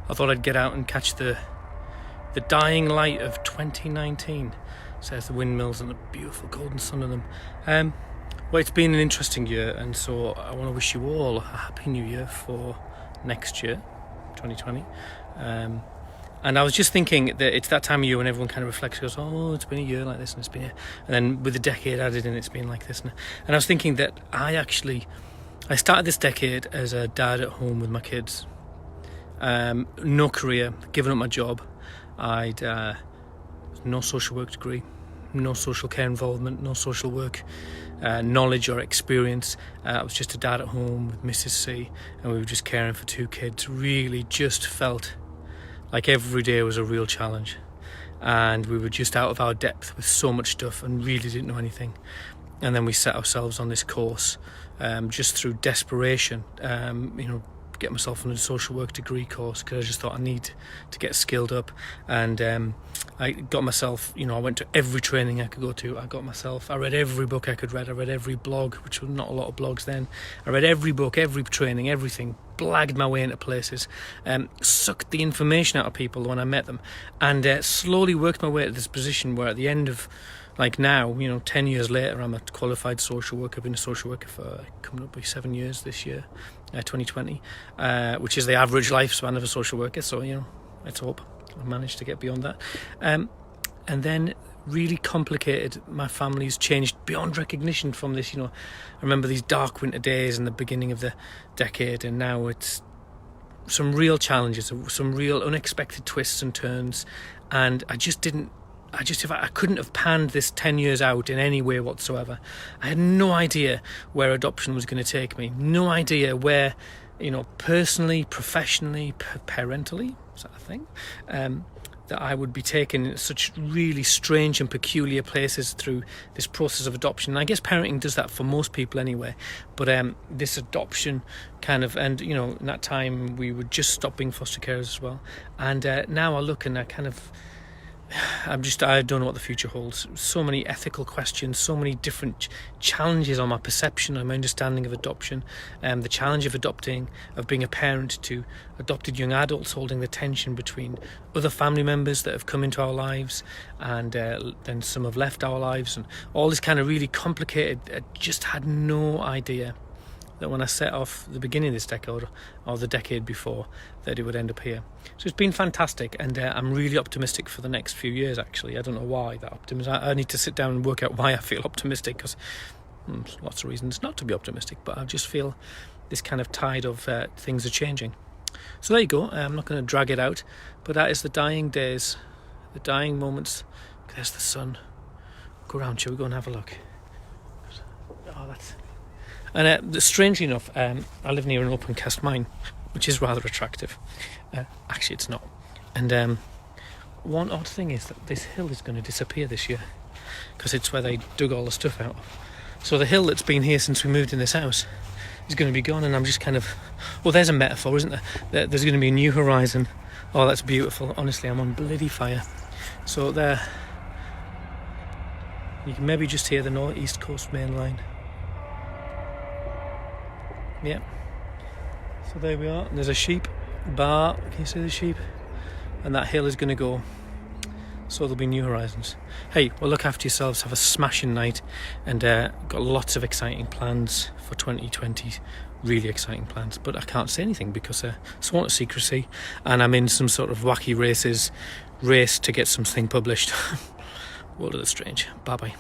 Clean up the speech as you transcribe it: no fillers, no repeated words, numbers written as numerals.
I thought I'd get out and catch the dying light of 2019. So there's the windmills and the beautiful golden sun on them. Well, it's been an interesting year, and so I want to wish you all a happy new year for next year, 2020. And I was just thinking that it's that time of year when everyone kind of reflects, goes, oh, it's been a year like this, and it's been and then with the decade added in, it's been like this. And I was thinking that I started this decade as a dad at home with my kids. No career, given up my job. I'd no social work degree, no social care involvement, no social work knowledge or experience. I was just a dad at home with Mrs. C, and we were just caring for 2 kids. Really just felt like every day was a real challenge, and we were just out of our depth with so much stuff and really didn't know anything. And then we set ourselves on this course just through desperation, get myself on a social work degree course, because I just thought I need to get skilled up. And I got myself, I went to every training I could go to. I read every book I could read. I read every blog, which was not a lot of blogs then. I read every book, every training, everything, blagged my way into places, sucked the information out of people when I met them, and slowly worked my way to this position where at the end of, like now, 10 years later, I'm a qualified social worker. I've been a social worker for coming up with 7 years this year, 2020, which is the average lifespan of a social worker. So, let's hope I managed to get beyond that. And then really complicated. My family's changed beyond recognition from this. I remember these dark winter days in the beginning of the decade, and now it's some real challenges, some real unexpected twists and turns. And I couldn't have panned this 10 years out in any way whatsoever. I had no idea where adoption was going to take me. No idea where, personally, professionally, parentally, is that a thing? That I would be taken in such really strange and peculiar places through this process of adoption. And I guess parenting does that for most people anyway. But this adoption kind of, and in that time we would just stop being foster carers as well. And now I look and I kind of, I don't know what the future holds. So many ethical questions, so many different challenges on my perception and my understanding of adoption. The challenge of being a parent to adopted young adults, holding the tension between other family members that have come into our lives, and then some have left our lives, and all this kind of really complicated. I just had no idea that when I set off the beginning of this decade or the decade before, that it would end up here. So it's been fantastic, and I'm really optimistic for the next few years, actually. I don't know why that optimism. I need to sit down and work out why I feel optimistic, because there's lots of reasons not to be optimistic, but I just feel this kind of tide of things are changing. So there you go. I'm not going to drag it out, but that is the dying days, the dying moments. There's the sun. Go around, shall we go and have a look? Oh, that's... And strangely enough, I live near an open cast mine, which is rather attractive. Actually, it's not. And one odd thing is that this hill is going to disappear this year, because it's where they dug all the stuff out. So the hill that's been here since we moved in this house is going to be gone, and I'm just kind of... Well, there's a metaphor, isn't there? There's going to be a new horizon. Oh, that's beautiful. Honestly, I'm on bloody fire. So there... You can maybe just hear the North-East Coast main line. Yeah, so there we are. And there's a sheep bar. Can you see the sheep? And that hill is going to go. So there'll be new horizons. Hey, well, look after yourselves. Have a smashing night, and got lots of exciting plans for 2020. Really exciting plans, but I can't say anything because sworn to secrecy, and I'm in some sort of wacky race to get something published. World of the strange. Bye bye.